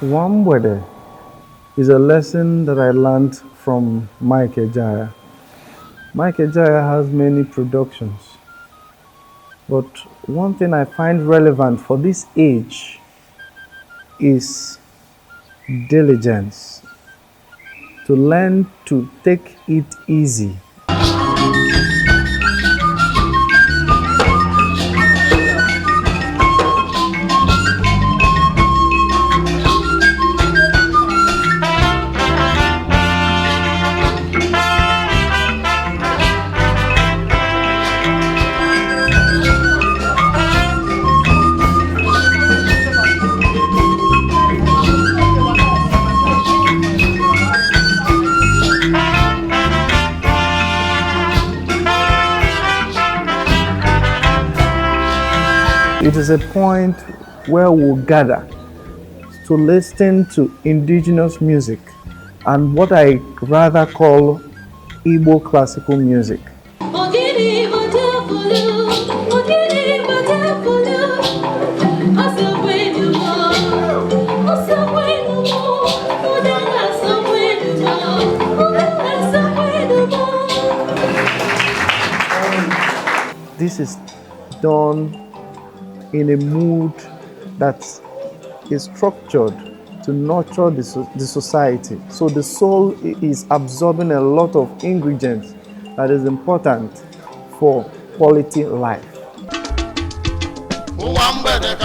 Uwa Mgbede is a lesson that I learned from Mike Ejaya. Mike Ejaya has many productions, but one thing I find relevant for this age is diligence, to learn to take it easy. It is a point where we'll gather to listen to indigenous music and what I rather call Igbo classical music. This is done in a mood that is structured to nurture the society. So the soul is absorbing a lot of ingredients that is important for quality life. Uwa Mgbede